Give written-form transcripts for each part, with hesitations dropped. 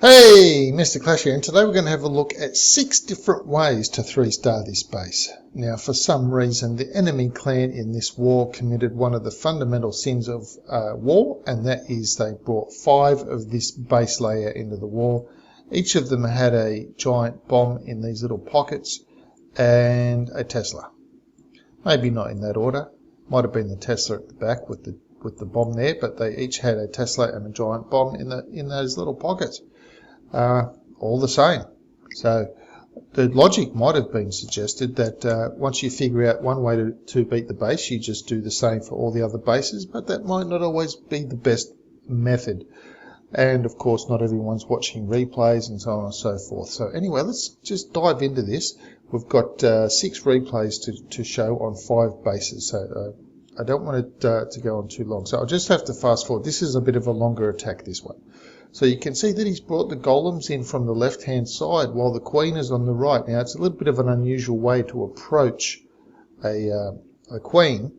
Hey, Mr. Clash here, and today we're going to have a look at 6 different ways to 3-star this base. Now, for some reason, the enemy clan in this war committed one of the fundamental sins of war, and that is they brought 5 of this base layer into the war. Each of them had a giant bomb in these little pockets and a Tesla. Maybe not in that order. Might have been the Tesla at the back with the bomb there, but they each had a Tesla and a giant bomb in those little pockets. All the same. So the logic might have been suggested that once you figure out one way to beat the base, you just do the same for all the other bases, but that might not always be the best method. And of course, not everyone's watching replays and so on and so forth. So anyway, let's just dive into this. We've got 6 replays to show on 5 bases. So I don't want it to go on too long. So I'll just have to fast forward. This is a bit of a longer attack, this one. So you can see that he's brought the golems in from the left-hand side while the queen is on the right. Now, it's a little bit of an unusual way to approach a queen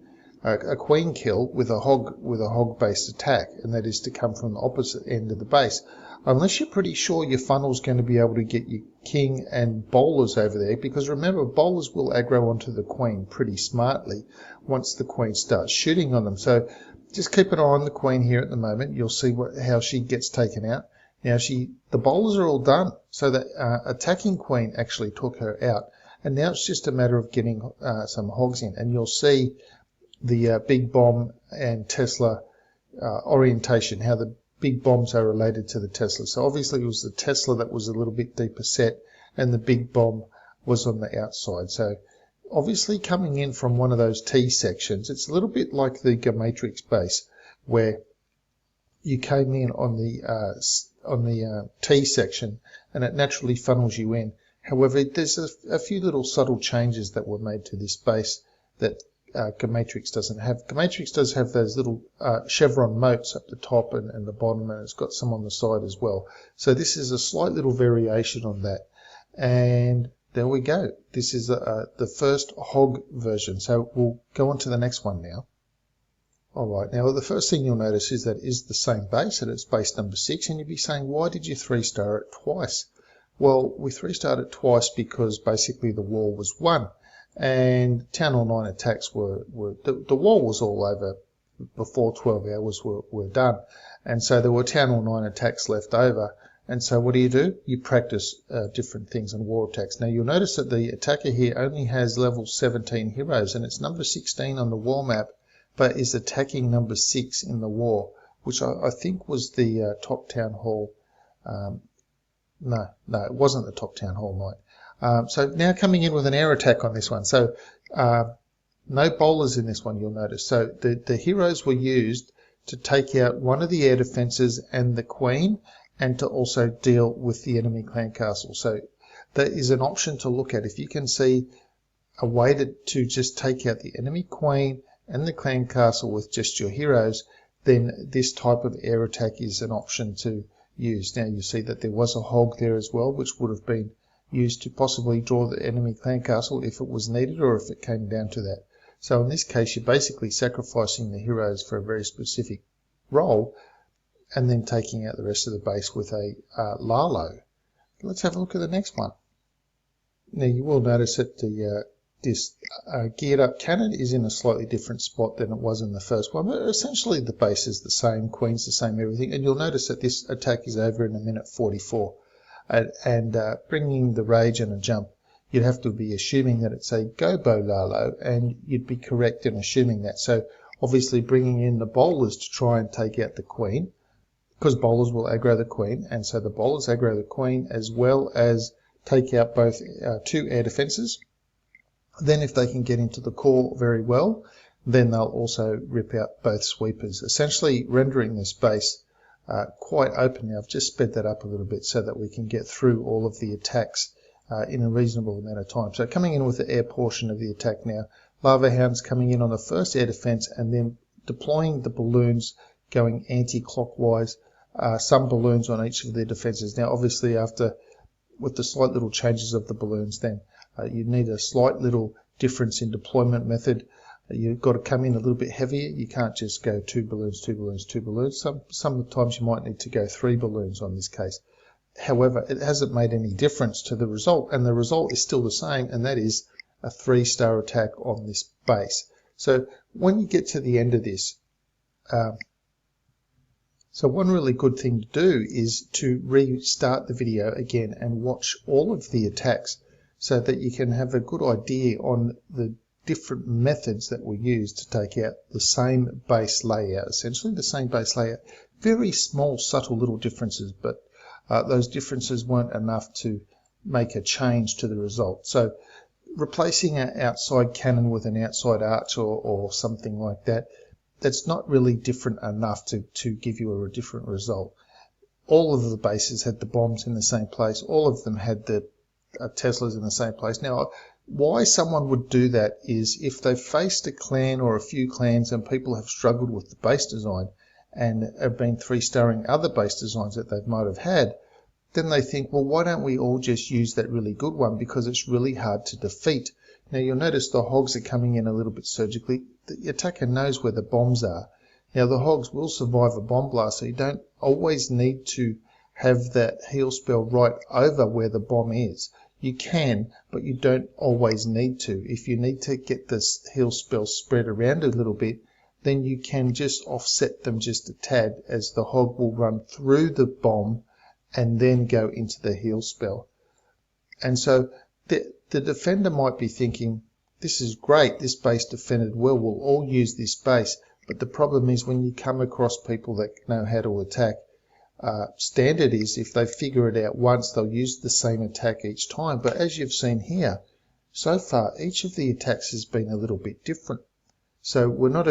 kill with a hog-based attack, and that is to come from the opposite end of the base. Unless you're pretty sure your funnel's going to be able to get your king and bowlers over there, because remember, bowlers will aggro onto the queen pretty smartly once the queen starts shooting on them. So just keep an eye on the queen here at the moment. You'll see how she gets taken out. Now the bowlers are all done, so the attacking queen actually took her out, and now it's just a matter of getting some hogs in, and you'll see the big bomb and Tesla orientation, how the big bombs are related to the Tesla. So obviously it was the Tesla that was a little bit deeper set, and the big bomb was on the outside. So obviously coming in from one of those T sections, it's a little bit like the Gematrix base, where you came in on the T section and it naturally funnels you in. However, there's a few little subtle changes that were made to this base that Gematrix doesn't have. Gematrix does have those little chevron moats up the top and the bottom, and it's got some on the side as well. So this is a slight little variation on that. And there we go. This is the first hog version. So we'll go on to the next one now. Alright, now the first thing you'll notice is that it is the same base, and it's base number 6, and you'd be saying, why did you 3-star it twice? Well, we 3-starred it twice because basically the war was won, and Town Hall 9 attacks the war was all over before 12 hours were done, and so there were Town Hall 9 attacks left over. And so what do? You practice different things on war attacks. Now you'll notice that the attacker here only has level 17 heroes, and it's number 16 on the war map, but is attacking number 6 in the war, which I think was the top Town Hall. No, it wasn't the top Town Hall knight. So now coming in with an air attack on this one. So no bowlers in this one, you'll notice. So the heroes were used to take out one of the air defences and the queen, and to also deal with the enemy clan castle. So that is an option to look at. If you can see a way to just take out the enemy queen and the clan castle with just your heroes, then this type of air attack is an option to use. Now you see that there was a hog there as well, which would have been used to possibly draw the enemy clan castle if it was needed, or if it came down to that. So in this case, you're basically sacrificing the heroes for a very specific role, and then taking out the rest of the base with a Lalo. Let's have a look at the next one. Now you will notice that this geared up cannon is in a slightly different spot than it was in the first one, but essentially the base is the same, queen's the same, everything, and you'll notice that this attack is over in 1:44. And bringing the rage and a jump, you'd have to be assuming that it's a Gobo Lalo, and you'd be correct in assuming that. So obviously bringing in the bowlers to try and take out the queen, because bowlers will aggro the queen, and so the bowlers aggro the queen as well as take out both 2 air defences. Then if they can get into the core very well, then they'll also rip out both sweepers, essentially rendering this base quite open. Now I've just sped that up a little bit so that we can get through all of the attacks in a reasonable amount of time. So coming in with the air portion of the attack now, Lava Hounds coming in on the first air defence and then deploying the balloons going anti-clockwise, some balloons on each of their defences. Now obviously with the slight little changes of the balloons, then you need a slight little difference in deployment method. You've got to come in a little bit heavier. You can't just go 2 balloons, 2 balloons, 2 balloons. Sometimes you might need to go 3 balloons on this case. However, it hasn't made any difference to the result, and the result is still the same, and that is a 3-star attack on this base. So when you get to the end of this, so one really good thing to do is to restart the video again and watch all of the attacks so that you can have a good idea on the different methods that were used to take out the same base layout, essentially the same base layout. Very small, subtle little differences, but those differences weren't enough to make a change to the result. So replacing an outside cannon with an outside arch or something like that, that's not really different enough to give you a different result. All of the bases had the bombs in the same place. All of them had the Teslas in the same place. Now, why someone would do that is if they've faced a clan or a few clans and people have struggled with the base design and have been 3-starring other base designs that they might have had, then they think, well, why don't we all just use that really good one because it's really hard to defeat. Now, you'll notice the hogs are coming in a little bit surgically. The attacker knows where the bombs are. Now, the hogs will survive a bomb blast, so you don't always need to have that heal spell right over where the bomb is. You can, but you don't always need to. If you need to get this heal spell spread around a little bit, then you can just offset them just a tad, as the hog will run through the bomb and then go into the heal spell. And so the defender might be thinking, this is great, this base defended well, we'll all use this base. But the problem is when you come across people that know how to attack, standard is if they figure it out once, they'll use the same attack each time. But as you've seen here, so far each of the attacks has been a little bit different. So we're not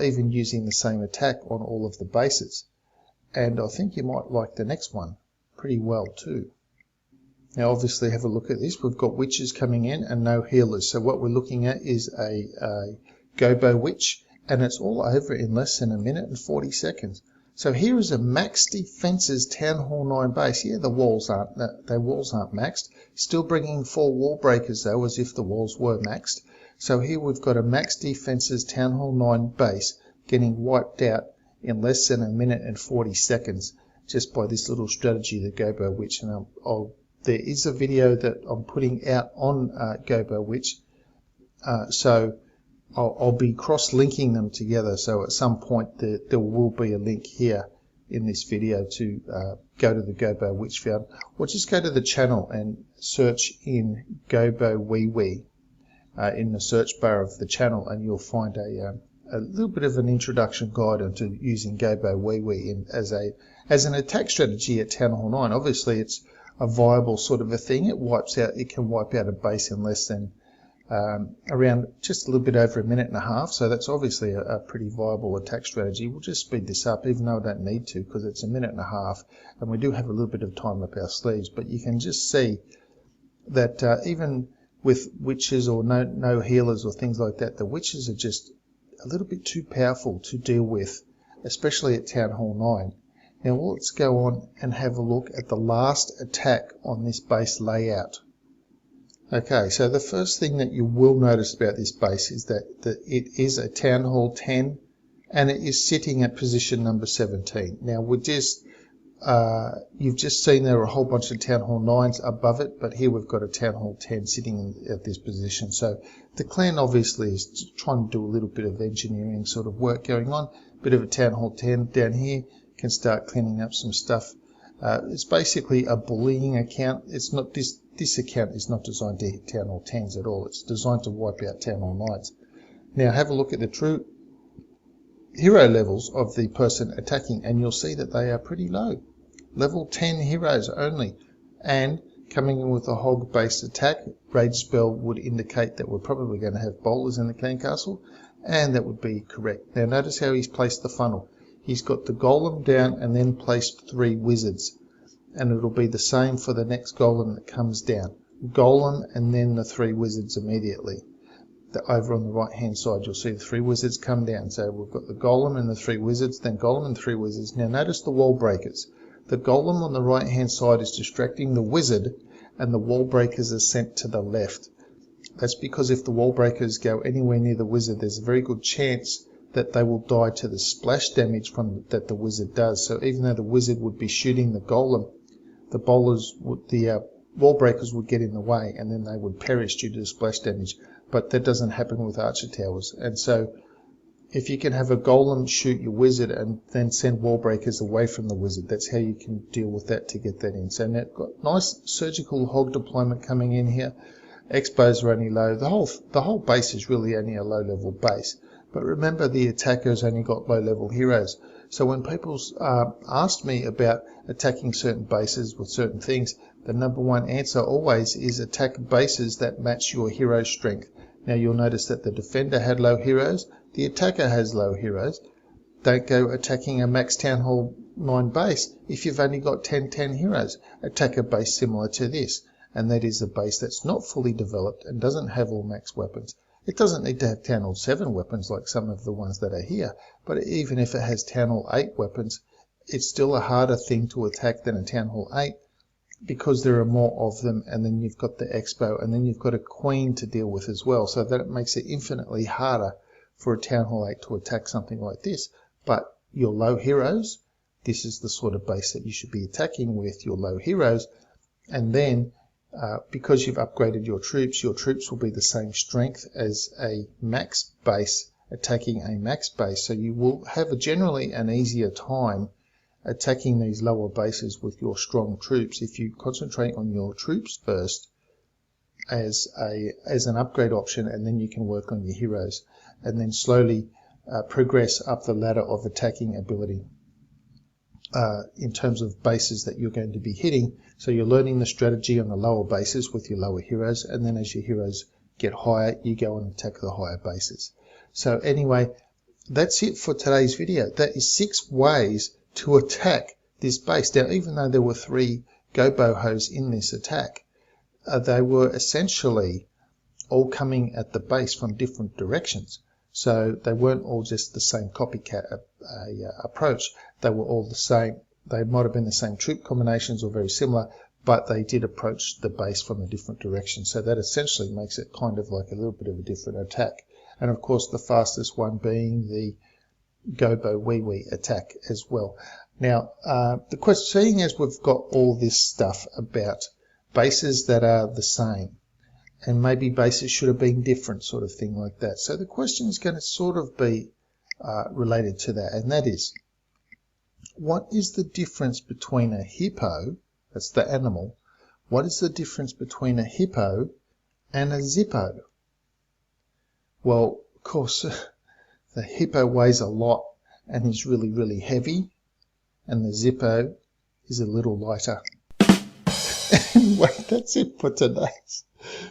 even using the same attack on all of the bases. And I think you might like the next one pretty well too. Now obviously have a look at this. We've got witches coming in and no healers. So what we're looking at is a Gobo witch, and it's all over in less than 1 minute and 40 seconds. So here is a max defenses Town Hall 9 base. Yeah, the walls aren't maxed. Still bringing 4 wall breakers though, as if the walls were maxed. So here we've got a max defenses Town Hall 9 base getting wiped out in less than 1 minute and 40 seconds just by this little strategy, the Gobo witch. And there is a video that I'm putting out on Gobo witch, so I'll be cross-linking them together. So at some point there will be a link here in this video to go to the Gobo witch field, or just go to the channel and search in Gobo Wee Wee in the search bar of the channel, and you'll find a little bit of an introduction guide into using Gobo Wee Wee as an attack strategy at Town Hall 9. Obviously, it's a viable sort of a thing. It can wipe out a base in less than around just a little bit over 1.5 minutes. So that's obviously a pretty viable attack strategy. We'll just speed this up, even though I don't need to, because it's 1.5 minutes, and we do have a little bit of time up our sleeves. But you can just see that even with witches or no healers or things like that, the witches are just a little bit too powerful to deal with, especially at Town Hall 9. Now let's go on and have a look at the last attack on this base layout. Okay, so the first thing that you will notice about this base is that it is a Town Hall 10 and it is sitting at position number 17. Now you've just seen there are a whole bunch of Town Hall 9s above it, but here we've got a Town Hall 10 sitting at this position. So the clan obviously is trying to do a little bit of engineering sort of work going on. Bit of a Town Hall 10 down here, can start cleaning up some stuff. It's basically a bullying account. It's not this account is not designed to hit Town Hall 10s at all. It's designed to wipe out Town Hall 9s. Now have a look at the true hero levels of the person attacking, and you'll see that they are pretty low. Level 10 heroes only, and coming in with a hog based attack, rage spell would indicate that we're probably going to have bowlers in the clan castle, and that would be correct. Now notice how he's placed the funnel. He's got the golem down and then placed 3 wizards, and it'll be the same for the next golem that comes down. Golem and then the 3 wizards immediately. Over on the right hand side you'll see the 3 wizards come down. So we've got the golem and the 3 wizards, then golem and 3 wizards. Now notice the wall breakers. The golem on the right hand side is distracting the wizard, and the wall breakers are sent to the left. That's because if the wall breakers go anywhere near the wizard, there's a very good chance that they will die to the splash damage that the wizard does. So even though the wizard would be shooting the golem, the bowlers would, the wall breakers would get in the way, and then they would perish due to splash damage. But that doesn't happen with archer towers. And so if you can have a golem shoot your wizard and then send wall breakers away from the wizard, that's how you can deal with that to get that in. So now got nice surgical hog deployment coming in here. Expos are only low. The whole base is really only a low level base. But remember, the attacker's only got low level heroes. So when people asked me about attacking certain bases with certain things, the number one answer always is attack bases that match your hero strength. Now you'll notice that the defender had low heroes, the attacker has low heroes. Don't go attacking a max Town Hall 9 base if you've only got 10 heroes. Attack a base similar to this, and that is a base that's not fully developed and doesn't have all max weapons. It doesn't need to have Town Hall 7 weapons like some of the ones that are here, but even if it has Town Hall 8 weapons, it's still a harder thing to attack than a Town Hall 8 because there are more of them, and then you've got the Expo, and then you've got a Queen to deal with as well, so that it makes it infinitely harder for a Town Hall 8 to attack something like this. But your low heroes, this is the sort of base that you should be attacking with your low heroes, and then because you've upgraded your troops will be the same strength as a max base attacking a max base, so you will have generally an easier time attacking these lower bases with your strong troops if you concentrate on your troops first as an upgrade option, and then you can work on your heroes and then slowly progress up the ladder of attacking ability in terms of bases that you're going to be hitting. So you're learning the strategy on the lower bases with your lower heroes, and then as your heroes get higher, you go and attack the higher bases. So anyway, that's it for today's video. That is 6 ways to attack this base. Now, even though there were 3 go bohos in this attack, they were essentially all coming at the base from different directions. So they weren't all just the same copycat approach. They were all the same. They might have been the same troop combinations or very similar, but they did approach the base from a different direction. So that essentially makes it kind of like a little bit of a different attack. And of course, the fastest one being the Gobo Wee Wee attack as well. Now, the question, seeing as we've got all this stuff about bases that are the same, and maybe bases should have been different, sort of thing like that. So the question is going to sort of be related to that, and that is, what is the difference between a hippo, that's the animal, what is the difference between a hippo and a zippo? Well, of course, the hippo weighs a lot and is really, really heavy, and the zippo is a little lighter. Anyway, that's it for today's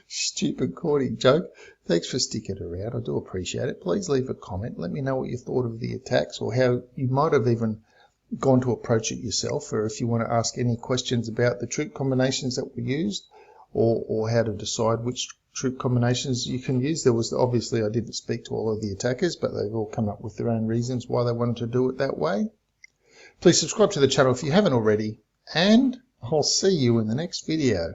stupid corny joke. Thanks for sticking around. I do appreciate it. Please leave a comment. Let me know what you thought of the attacks, or how you might have even gone to approach it yourself, or if you want to ask any questions about the troop combinations that were used, or how to decide which troop combinations you can use. There was, obviously, I didn't speak to all of the attackers, but they've all come up with their own reasons why they wanted to do it that way. Please subscribe to the channel if you haven't already, and I'll see you in the next video.